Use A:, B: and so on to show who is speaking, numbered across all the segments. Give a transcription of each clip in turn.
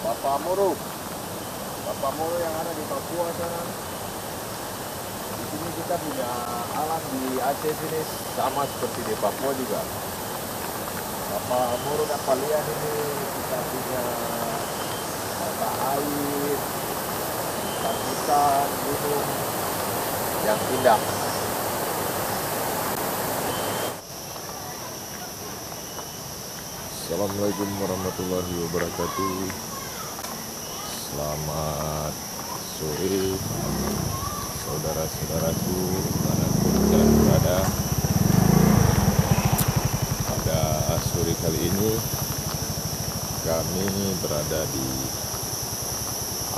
A: Bapamoro. Bapamoro yang ada di Papua sana. Di sini kita punya alam di Aceh sini sama seperti di Papua juga. Bapamoro dan Palian ini kita punya mata air, hutan, gunung yang indah. Assalamualaikum warahmatullahi wabarakatuh. Selamat sore saudara-saudaraku dimanapun kalian berada. Pada sore kali ini kami berada di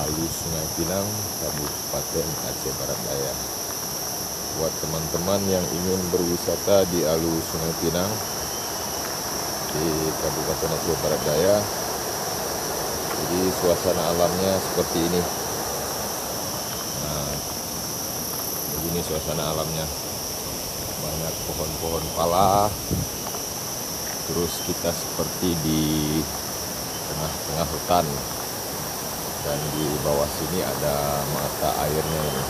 A: Alus Sungai Pinang, Kabupaten Aceh Barat Daya. Buat teman-teman yang ingin berwisata di Alus Sungai Pinang di Kabupaten Aceh Barat Daya, jadi suasana alamnya seperti ini. Nah, begini suasana alamnya, banyak pohon-pohon pala. Terus kita seperti di tengah-tengah hutan, dan di bawah sini ada mata airnya ini.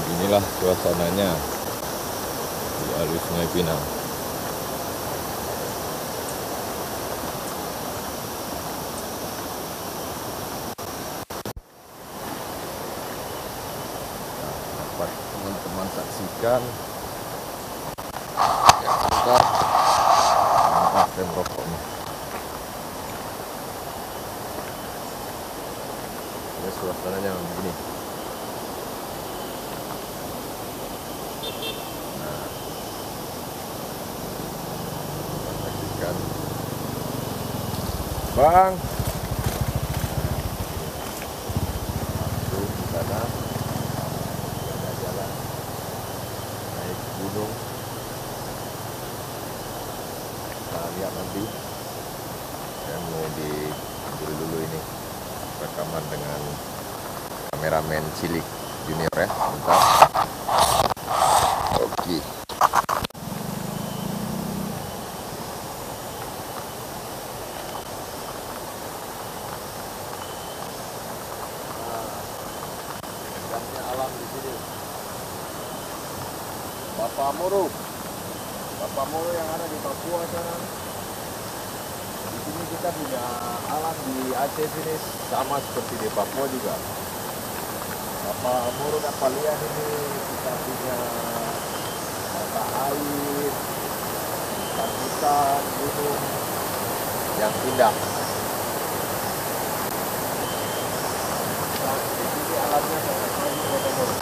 A: Beginilah suasananya di Alus Sungai Pinang. Dapat teman-teman saksikan ya, sebentar dan rokoknya. Ya, suasananya begini. Bang, langsung di sana ada jalan naik gunung. Kita lihat nanti. Saya mau diambil dulu ini rekaman dengan kameramen cilik junior ya. Bentar. Oke. Alam di sini. Bapamoro. Bapamoro yang ada di Papua sana. Di sini kita punya alam di Aceh sini sama seperti di Papua juga. Bapamoro dan Palian ini kita punya mata air, hutan, gunung yang indah. Alamnya sangat bagus, Bapamoro.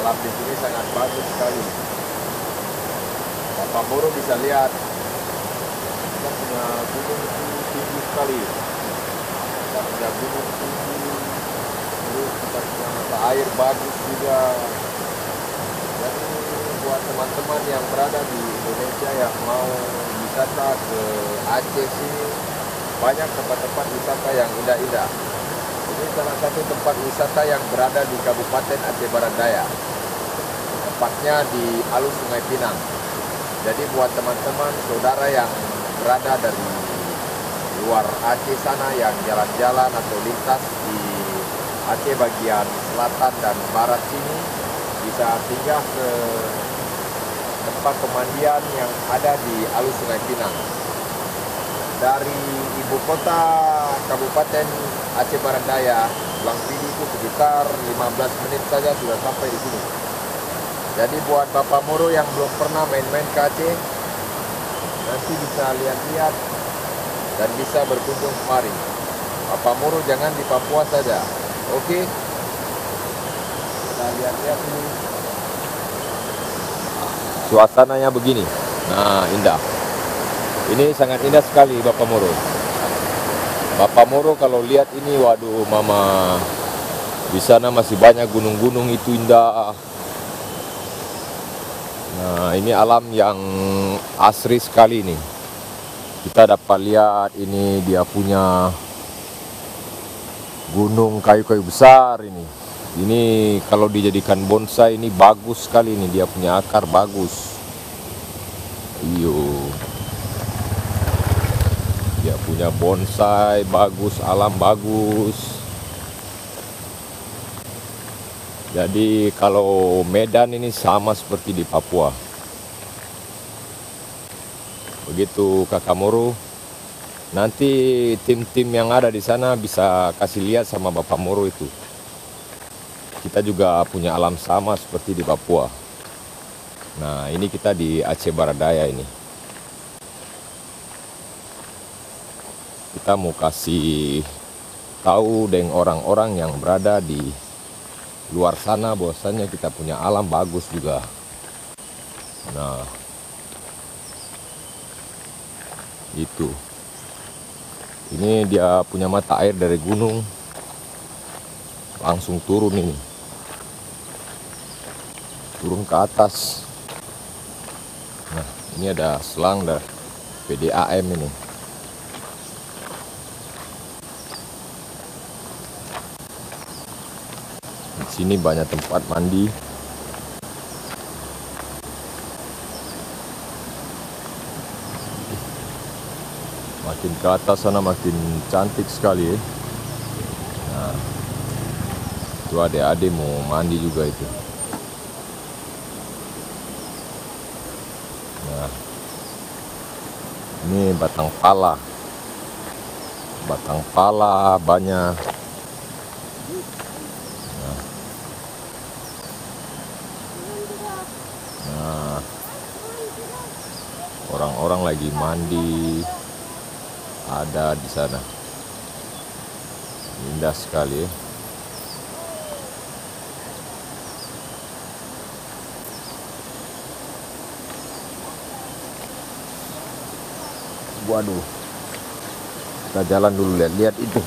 A: Alam di sini sangat bagus sekali. Bapamoro bisa lihat, kita punya gunung tinggi sekali. Kita punya gunung tinggi, terus kita punya mata air bagus juga. Jadi buat teman-teman yang berada di Indonesia yang mau wisata ke Aceh sini, banyak tempat-tempat wisata yang indah-indah. Ini salah satu tempat wisata yang berada di Kabupaten Aceh Barat Daya. Tepatnya di Alus Sungai Pinang. Jadi buat teman-teman saudara yang berada dari luar Aceh sana yang jalan-jalan atau lintas di Aceh bagian selatan dan barat sini, bisa singgah ke tempat pemandian yang ada di Alus Sungai Pinang. Dari ibu kota Kabupaten Aceh Barat Daya, Langpidi itu sekitar 15 menit saja sudah sampai di sini. Jadi buat Bapamoro yang belum pernah main-main ke Aceh, nanti bisa lihat-lihat dan bisa berkunjung kemari. Bapamoro jangan di Papua saja. Oke? Kita lihat-lihat ini. Suasananya begini. Nah, indah. Ini sangat indah sekali Bapamoro. Bapamoro kalau lihat ini, waduh mama, di sana masih banyak gunung-gunung, itu indah. Nah, ini alam yang asri sekali nih. Kita dapat lihat ini dia punya gunung kayu-kayu besar ini. Ini kalau dijadikan bonsai ini bagus sekali nih, dia punya akar bagus. Iyo. punya bonsai bagus, alam bagus. Jadi kalau Medan ini sama seperti di Papua. Begitu Kakak Moro, nanti tim-tim yang ada di sana bisa kasih lihat sama Bapak Moro itu. Kita juga punya alam sama seperti di Papua. Nah, ini kita di Aceh Barat Daya ini. Kita mau kasih tahu dengan orang-orang yang berada di luar sana bahwasanya kita punya alam bagus juga. Nah, itu. Ini dia punya mata air dari gunung. Langsung turun ini. Turun ke atas. Nah, ini ada selang dari PDAM ini. Di sini banyak tempat mandi. Makin ke atas sana makin cantik sekali ya. Nah, itu adik-adik mau mandi juga itu. Nah, ini batang pala. Batang pala banyak. Nah, orang-orang lagi mandi ada di sana. Indah sekali ya. Waduh, kita jalan dulu, lihat itu.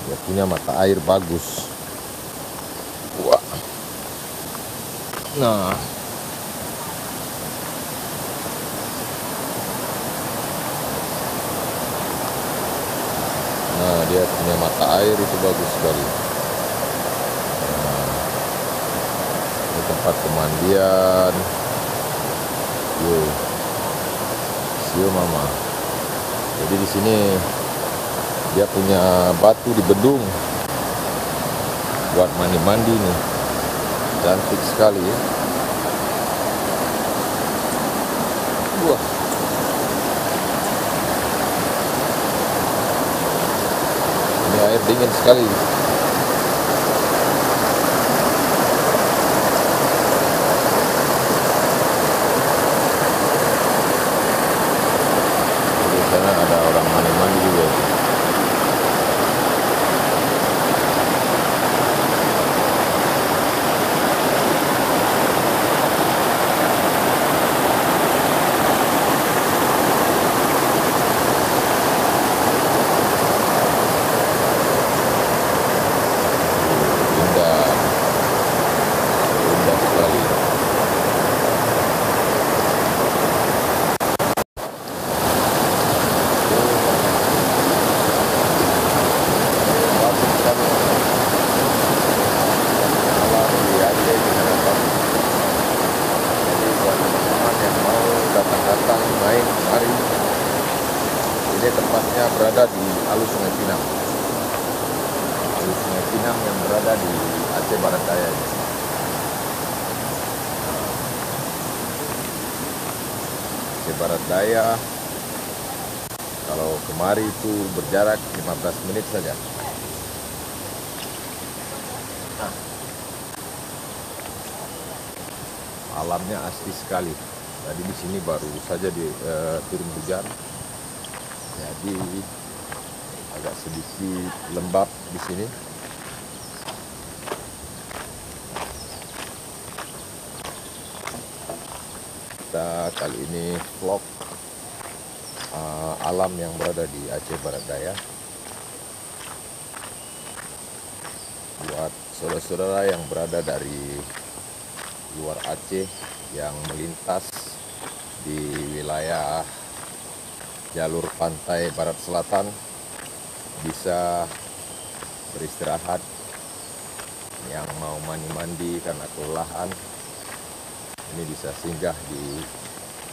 A: Dia punya mata air bagus. Wah. Nah, dia punya mata air itu bagus sekali. Nah, ini tempat pemandian. Yo mama. Jadi di sini dia punya batu di bedung buat mandi-mandi nih. Cantik sekali ya. Wah. Ini air dingin sekali. Di sana ada orang mandi-mandi juga. Ini tempatnya berada di Alus Sungai Pinang. Alus Sungai Pinang yang berada di Aceh Barat Daya ini. Aceh Barat Daya, kalau kemari itu berjarak 15 menit saja. Alamnya asli sekali. Tadi di sini baru saja turun hujan. Jadi agak sedikit lembab di sini. Kita kali ini vlog alam yang berada di Aceh Barat Daya. Buat saudara-saudara yang berada dari luar Aceh yang melintas di wilayah jalur pantai barat selatan, bisa beristirahat. Yang mau mandi-mandi karena kelelahan, ini bisa singgah di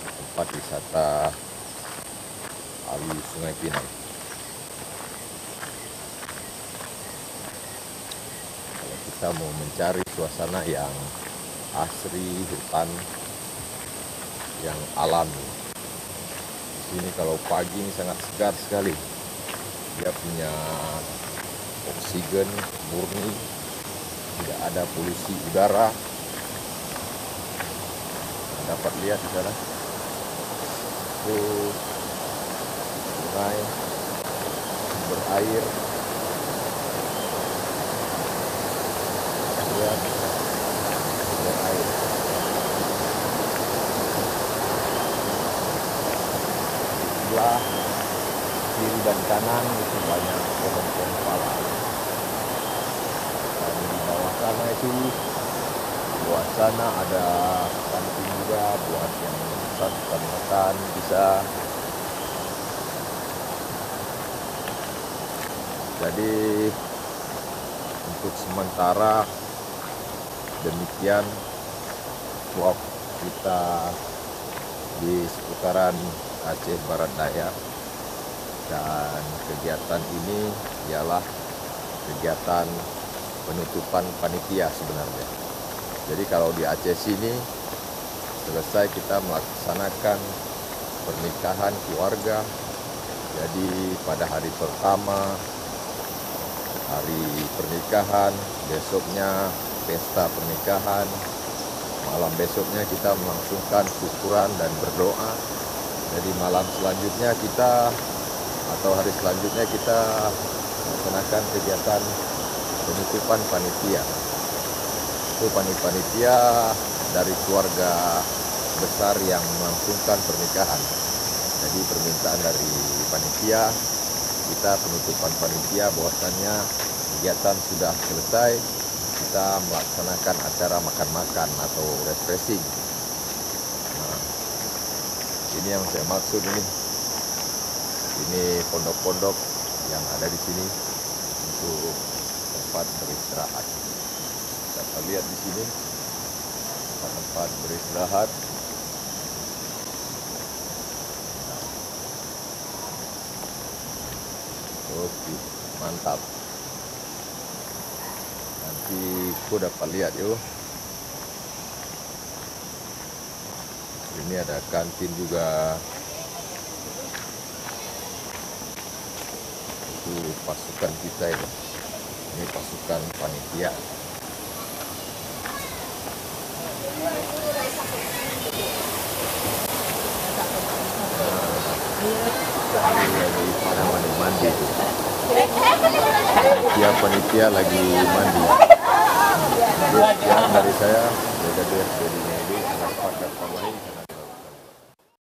A: tempat wisata kali Sungai Pinang. Kalau kita mau mencari suasana yang asri, hutan yang alami, di sini kalau pagi ini sangat segar sekali. Dia punya oksigen murni, tidak ada polusi udara. Dapat lihat di sana itu sungai berair, lihat berair. Sebelah kiri dan kanan itu banyak pohon-pohon pala, dan di bawah sana itu buat sana ada kantin juga buat yang pesan makan bisa. Jadi untuk sementara demikian vlog kita di seputaran Aceh Barat Daya, dan kegiatan ini ialah kegiatan penutupan panitia sebenarnya. Jadi kalau di Aceh sini selesai kita melaksanakan pernikahan keluarga. Jadi pada hari pertama, hari pernikahan, besoknya pesta pernikahan, malam besoknya kita melangsungkan syukuran dan berdoa. Jadi malam selanjutnya kita atau hari selanjutnya kita melaksanakan kegiatan penutupan panitia. Itu panitia dari keluarga besar yang melangsungkan pernikahan. Jadi permintaan dari panitia, kita penutupan panitia bahwasannya kegiatan sudah selesai, kita melaksanakan acara makan-makan atau refreshing. Nah, ini yang saya maksud ini. Ini pondok-pondok yang ada di sini untuk tempat beristirahat. Kita lihat di sini tempat beristirahat. Oke, mantap. Nanti aku dapat lihat yuk. Ini ada kantin juga. Itu pasukan kita ini. Ini pasukan panitia. Lagi pada mandi itu. Panitia lagi mandi. Sekian dari saya, Brigadir Deddy Medi,